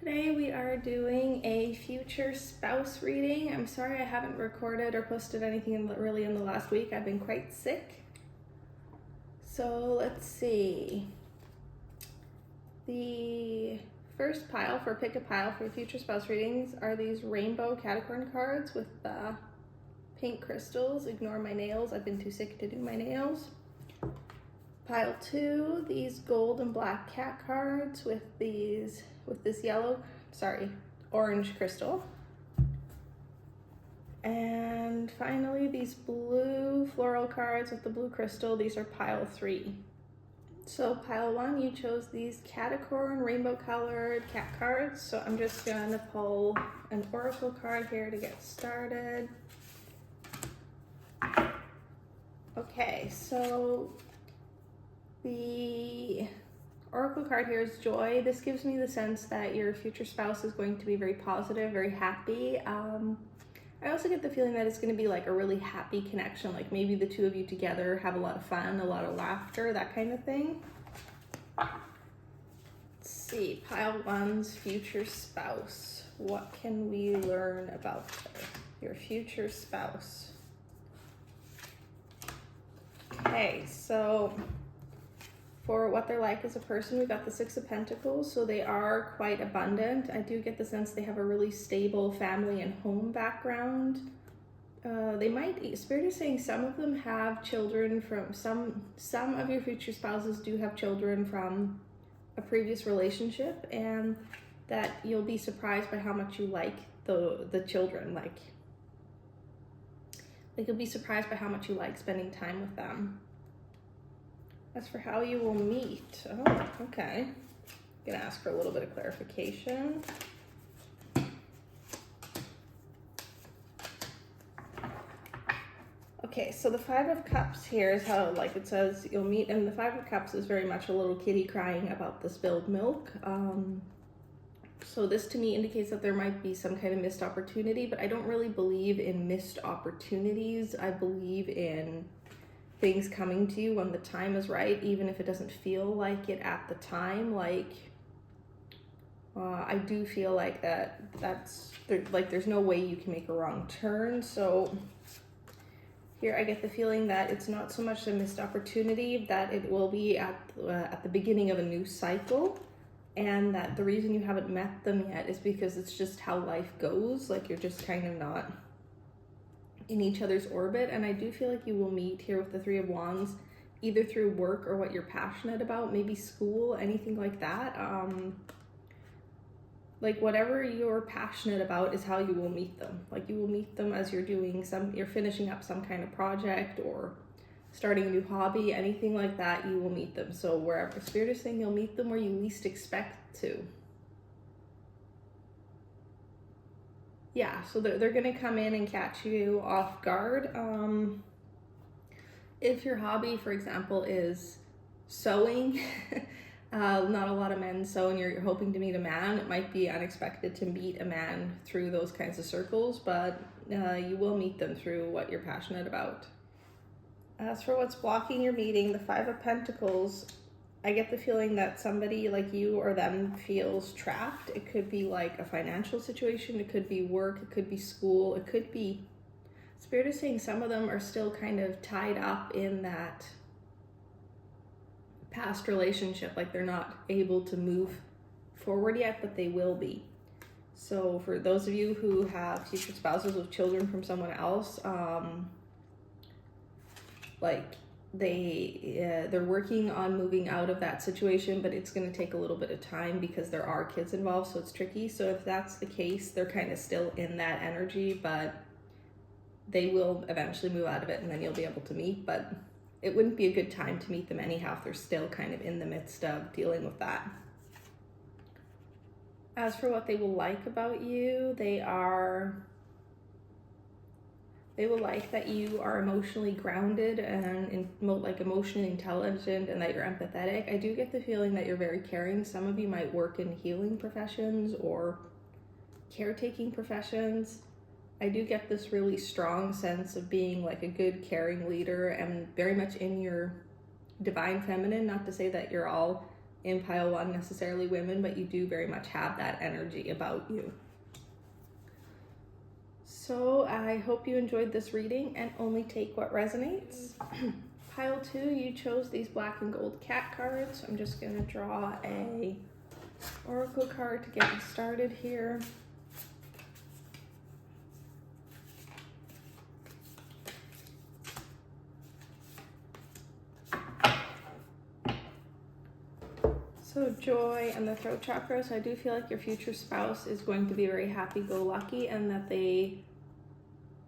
Today we are doing a future spouse reading. I'm sorry I haven't recorded or posted anything really in the last week. I've been quite sick. So let's see. The first pile for pick a pile for future spouse readings are these rainbow Capricorn cards with the pink crystals. Ignore my nails. I've been too sick to do my nails. Pile 2, these gold and black cat cards with this orange crystal. And finally, these blue floral cards with the blue crystal. These are pile 3. So pile 1, you chose these Capricorn rainbow colored cat cards. So I'm just gonna pull an oracle card here to get started. Okay, so the oracle card here is joy. This gives me the sense that your future spouse is going to be very positive, very happy. I also get the feeling that it's going to be like a really happy connection, like maybe the two of you together have a lot of fun, a lot of laughter, that kind of thing. Let's see, pile 1's future spouse. What can we learn about your future spouse? Okay, so for what they're like as a person, we've got the 6 of Pentacles, so they are quite abundant. I do get the sense they have a really stable family and home background. They might, Spirit is saying some of them have children from, some of your future spouses do have children from a previous relationship, and that you'll be surprised by how much you like the children. Like you'll be surprised by how much you like spending time with them. As for how you will meet, oh, okay. I'm gonna ask for a little bit of clarification. Okay, so the 5 of Cups here is how, like it says, you'll meet, and the 5 of Cups is very much a little kitty crying about the spilled milk. So this to me indicates that there might be some kind of missed opportunity, but I don't really believe in missed opportunities. I believe in things coming to you when the time is right, even if it doesn't feel like it at the time. I do feel like there's no way you can make a wrong turn. So here I get the feeling that it's not so much a missed opportunity, that it will be at the beginning of a new cycle, and that the reason you haven't met them yet is because it's just how life goes. Like you're just kind of not in each other's orbit. And I do feel like you will meet here with the 3 of Wands, either through work or what you're passionate about, maybe school, anything like that. Like whatever you're passionate about is how you will meet them. Like you will meet them as you're finishing up some kind of project or starting a new hobby, anything like that, you will meet them. So wherever Spirit is saying, you'll meet them where you least expect to. Yeah, so they're gonna come in and catch you off guard. If your hobby, for example, is sewing, not a lot of men sew, and you're hoping to meet a man, it might be unexpected to meet a man through those kinds of circles, but you will meet them through what you're passionate about. As for what's blocking your meeting, the 5 of Pentacles, I get the feeling that somebody like you or them feels trapped. It could be like a financial situation, it could be work, it could be school, it could be, Spirit is saying some of them are still kind of tied up in that past relationship, like they're not able to move forward yet, but they will be. So for those of you who have future spouses with children from someone else, they're working on moving out of that situation, but it's going to take a little bit of time because there are kids involved, so it's tricky. So if that's the case, they're kind of still in that energy, but they will eventually move out of it, and then you'll be able to meet. But it wouldn't be a good time to meet them anyhow if they're still kind of in the midst of dealing with that. As for what they will like about you, they will like that you are emotionally grounded and like emotionally intelligent, and that you're empathetic. I do get the feeling that you're very caring. Some of you might work in healing professions or caretaking professions. I do get this really strong sense of being like a good caring leader and very much in your divine feminine. Not to say that you're all in pile 1 necessarily women, but you do very much have that energy about you. So I hope you enjoyed this reading and only take what resonates. Pile 2, you chose these black and gold cat cards. I'm just going to draw a oracle card to get us started here. So joy and the throat chakra. So I do feel like your future spouse is going to be very happy-go-lucky, and that they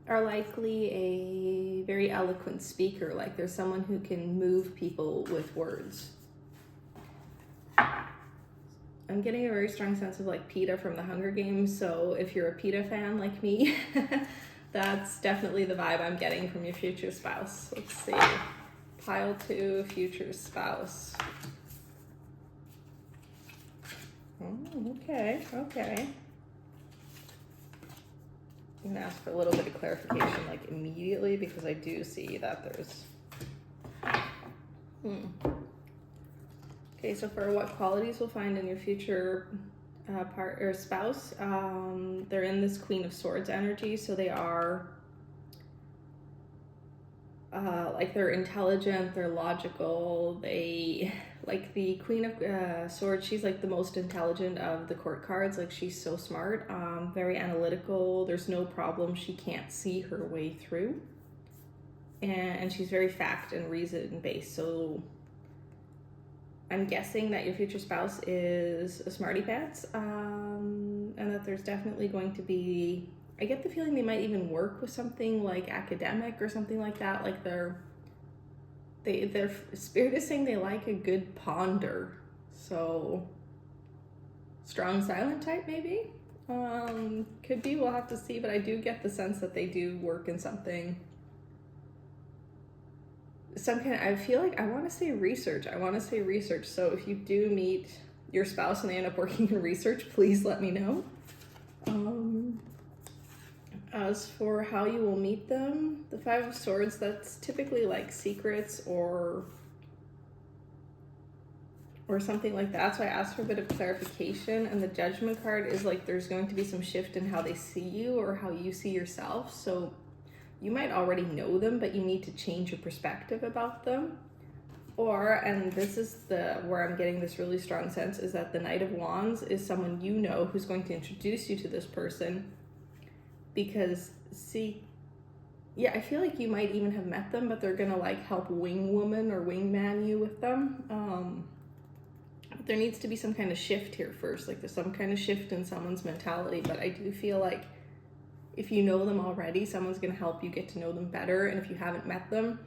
are likely a very eloquent speaker. Like there's someone who can move people with words. I'm getting a very strong sense of like Peeta from the Hunger Games. So if you're a Peeta fan like me, that's definitely the vibe I'm getting from your future spouse. Let's see. Pile 2, future spouse. Oh, okay. I'm gonna ask for a little bit of clarification like immediately, because I do see that there's Okay, so for what qualities we'll find in your future partner or spouse, they're in this Queen of Swords energy, so they are like they're intelligent, they're logical, they like the Queen of Swords, she's like the most intelligent of the court cards. Like she's so smart, very analytical, there's no problem she can't see her way through, and she's very fact and reason based. So I'm guessing that your future spouse is a smarty pants, and that there's definitely going to be, I get the feeling they might even work with something like academic or something like that. Like their spirit is saying they like a good ponder. So strong silent type maybe. Could be, we'll have to see, but I do get the sense that they do work in something. I feel like I want to say research. So if you do meet your spouse and they end up working in research, please let me know. As for how you will meet them, the Five of Swords, that's typically like secrets or something like that. So I asked for a bit of clarification, and the Judgment card is like there's going to be some shift in how they see you or how you see yourself. So you might already know them, but you need to change your perspective about them. Or, and this is where I'm getting this really strong sense, is that the Knight of Wands is someone you know who's going to introduce you to this person. Because, I feel like you might even have met them, but they're gonna like help wing woman or wingman you with them. There needs to be some kind of shift here first. Like there's some kind of shift in someone's mentality, but I do feel like if you know them already, someone's gonna help you get to know them better. And if you haven't met them,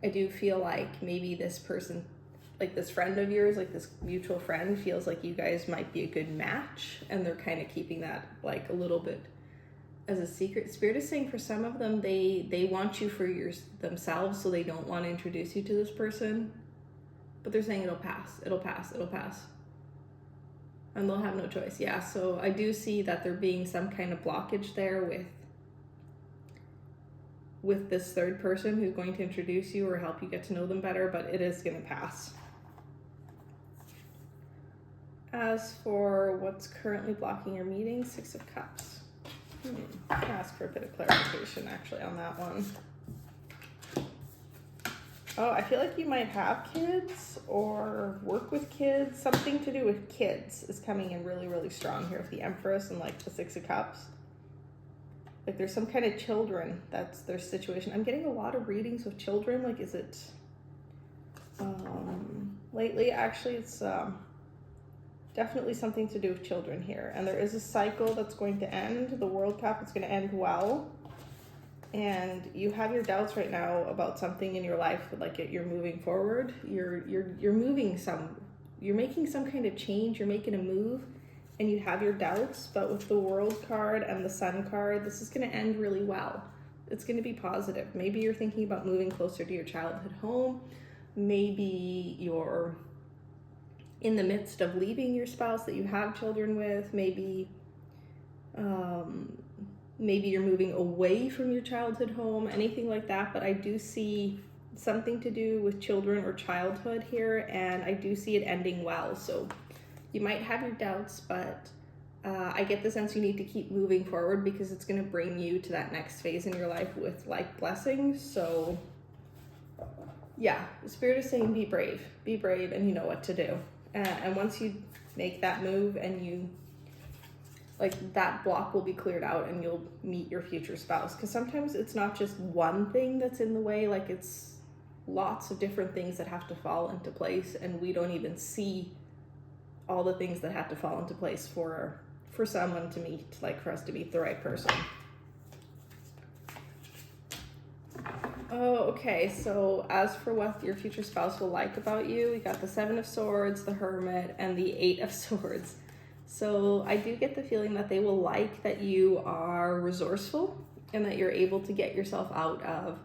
I do feel like maybe this person, like this friend of yours, like this mutual friend, feels like you guys might be a good match, and they're kind of keeping that like a little bit as a secret. Spirit is saying for some of them, they want you for themselves, so they don't want to introduce you to this person, but they're saying it'll pass, and they'll have no choice. Yeah, so I do see that there being some kind of blockage there with this third person who's going to introduce you or help you get to know them better, but it is going to pass. As for what's currently blocking your meeting, Six of Cups. I'll ask for a bit of clarification actually on that one. Oh, I feel like you might have kids or work with kids. Something to do with kids is coming in really, really strong here with the Empress and like the Six of Cups. Like there's some kind of children, that's their situation. I'm getting a lot of readings with children. Like, is it, lately actually it's definitely something to do with children here. And there is a cycle that's going to end. The World Cup is going to end well. And you have your doubts right now about something in your life, like you're moving forward. You're making some kind of change. You're making a move, and you have your doubts. But with the World card and the Sun card, this is going to end really well. It's going to be positive. Maybe you're thinking about moving closer to your childhood home. Maybe you're in the midst of leaving your spouse that you have children with. Maybe you're moving away from your childhood home, anything like that. But I do see something to do with children or childhood here, and I do see it ending well. So you might have your doubts, but I get the sense you need to keep moving forward because it's going to bring you to that next phase in your life with like blessings. So yeah, the Spirit is saying be brave, and you know what to do. And once you make that move and you, like, that block will be cleared out and you'll meet your future spouse. Because sometimes it's not just one thing that's in the way, like it's lots of different things that have to fall into place, and we don't even see all the things that have to fall into place for someone to meet, like for us to meet the right person. Oh, okay, so as for what your future spouse will like about you, we got the 7 of Swords, the Hermit, and the 8 of Swords. So I do get the feeling that they will like that you are resourceful and that you're able to get yourself out of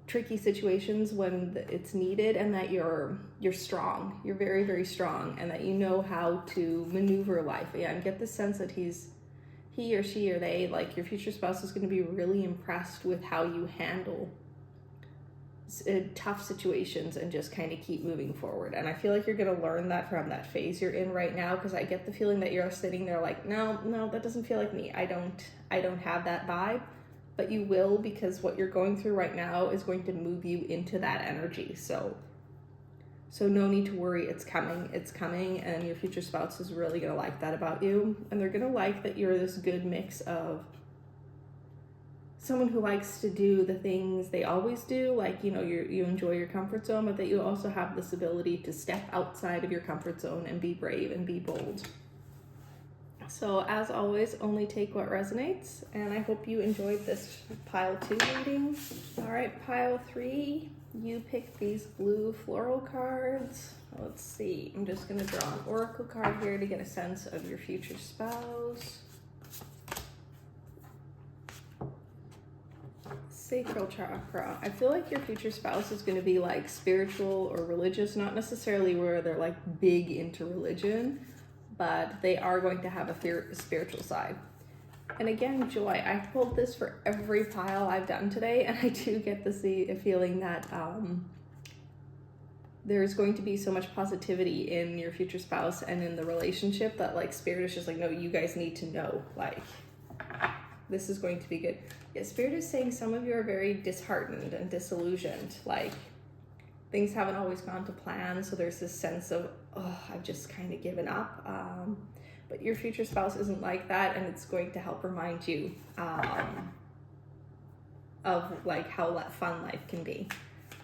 tricky situations when it's needed, and that you're strong. You're very, very strong, and that you know how to maneuver life. Yeah, and get the sense that he or she or they, like your future spouse, is going to be really impressed with how you handle tough situations and just kind of keep moving forward. And I feel like you're going to learn that from that phase you're in right now, because I get the feeling that you're sitting there like, no, that doesn't feel like me. I don't have that vibe. But you will, because what you're going through right now is going to move you into that energy. So no need to worry, it's coming, and your future spouse is really going to like that about you. And they're going to like that you're this good mix of someone who likes to do the things they always do, like, you know, you enjoy your comfort zone, but that you also have this ability to step outside of your comfort zone and be brave and be bold. So as always, only take what resonates, and I hope you enjoyed this pile 2 reading. All right, pile 3, you picked these blue floral cards. Let's see, I'm just gonna draw an oracle card here to get a sense of your future spouse. Sacral chakra. I feel like your future spouse is going to be like spiritual or religious, not necessarily where they're like big into religion, but they are going to have a spiritual side. And again, joy. I pulled this for every pile I've done today, and I do get the feeling that there's going to be so much positivity in your future spouse and in the relationship that like Spirit is just like, no, you guys need to know, like, this is going to be good. Yeah, Spirit is saying some of you are very disheartened and disillusioned, like things haven't always gone to plan, so there's this sense of, oh, I've just kind of given up. But your future spouse isn't like that, and it's going to help remind you of like how fun life can be.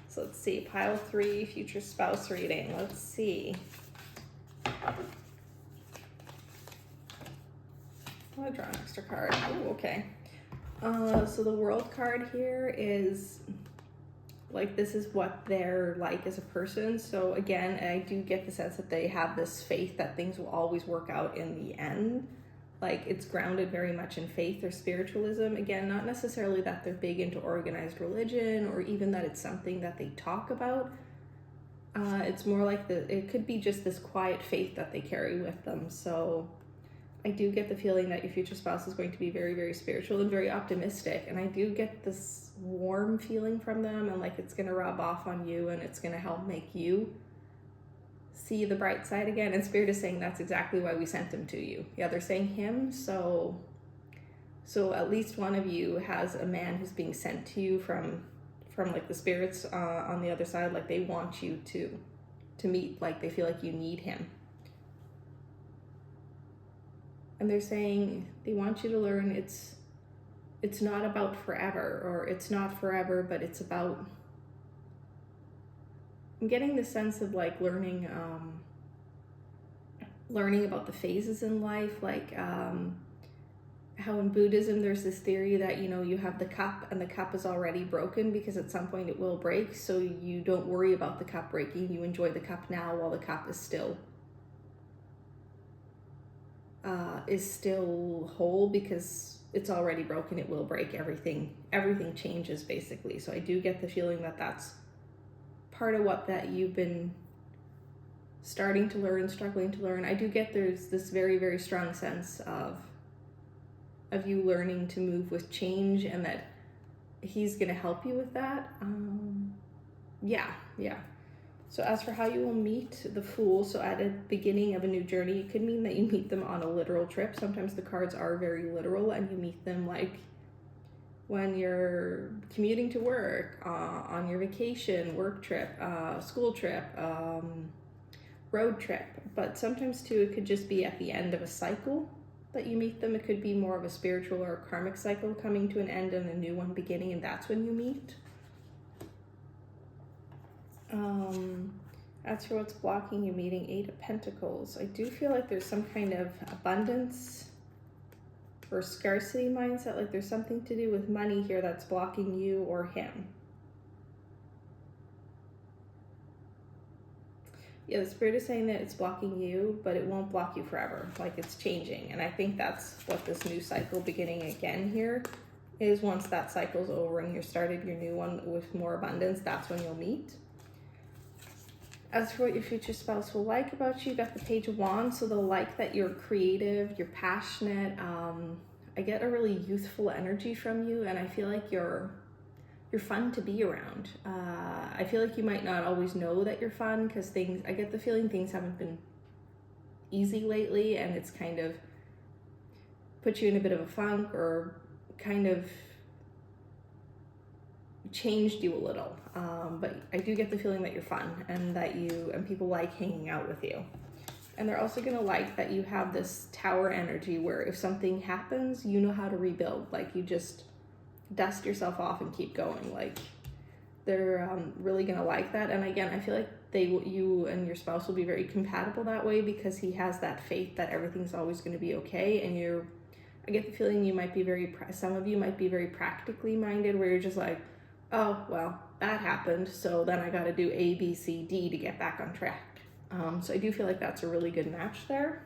So let's see, pile 3, future spouse reading. Let's see. I'll draw an extra card. Oh, okay. So the World card here is like, this is what they're like as a person. So again, I do get the sense that they have this faith that things will always work out in the end. Like, it's grounded very much in faith or spiritualism. Again, not necessarily that they're big into organized religion or even that it's something that they talk about. It's more like it could be just this quiet faith that they carry with them. So I do get the feeling that your future spouse is going to be very, very spiritual and very optimistic. And I do get this warm feeling from them, and like it's going to rub off on you, and it's going to help make you see the bright side again. And Spirit is saying that's exactly why we sent him to you. Yeah, they're saying him. So at least one of you has a man who's being sent to you from like the spirits on the other side. Like, they want you to meet, like they feel like you need him. And they're saying they want you to learn it's not about forever, or it's not forever, but it's about, I'm getting the sense of like learning about the phases in life, like how in Buddhism there's this theory that, you know, you have the cup and the cup is already broken because at some point it will break, so you don't worry about the cup breaking, you enjoy the cup now while the cup is still whole, because it's already broken, it will break, everything changes basically. So I do get the feeling that that's part of what that you've been starting to learn, struggling to learn. I do get there's this very, very strong sense of you learning to move with change, and that he's going to help you with that. yeah. So as for how you will meet the Fool, so at the beginning of a new journey, it could mean that you meet them on a literal trip. Sometimes the cards are very literal, and you meet them like when you're commuting to work, on your vacation, work trip, school trip, road trip. But sometimes too, it could just be at the end of a cycle that you meet them. It could be more of a spiritual or a karmic cycle coming to an end and a new one beginning, and that's when you meet. As for what's blocking you meeting, Eight of Pentacles, I do feel like there's some kind of abundance or scarcity mindset, like there's something to do with money here that's blocking you or him. Yeah, the Spirit is saying that it's blocking you, but it won't block you forever. Like, it's changing. And I think that's what this new cycle beginning again here is. Once that cycle's over and you're started your new one with more abundance, that's when you'll meet. As for what your future spouse will like about you, you got the Page of Wands. So they'll like that you're creative, you're passionate. I get a really youthful energy from you, and I feel like you're fun to be around. I feel like you might not always know that you're fun, because I get the feeling things haven't been easy lately, and it's kind of put you in a bit of a funk, or kind of changed you a little. But I do get the feeling that you're fun, and that people like hanging out with you. And they're also going to like that you have this tower energy, where if something happens, you know how to rebuild. Like, you just dust yourself off and keep going. Like, they're really going to like that. And again, I feel like you and your spouse will be very compatible that way, because he has that faith that everything's always going to be okay. And I get the feeling you might be some of you might be very practically minded, where you're just like, oh, well, that happened, so then I got to do A, B, C, D to get back on track. So I do feel like that's a really good match there.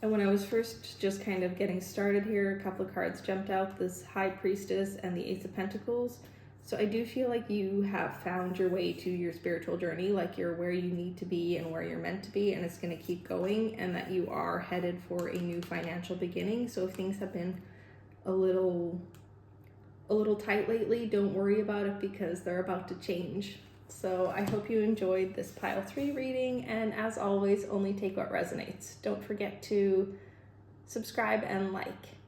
And when I was first just kind of getting started here, a couple of cards jumped out, this High Priestess and the Ace of Pentacles. So I do feel like you have found your way to your spiritual journey, like you're where you need to be and where you're meant to be, and it's going to keep going, and that you are headed for a new financial beginning. So if things have been a little tight lately, don't worry about it, because they're about to change. So I hope you enjoyed this pile 3 reading, and as always, only take what resonates. Don't forget to subscribe and like.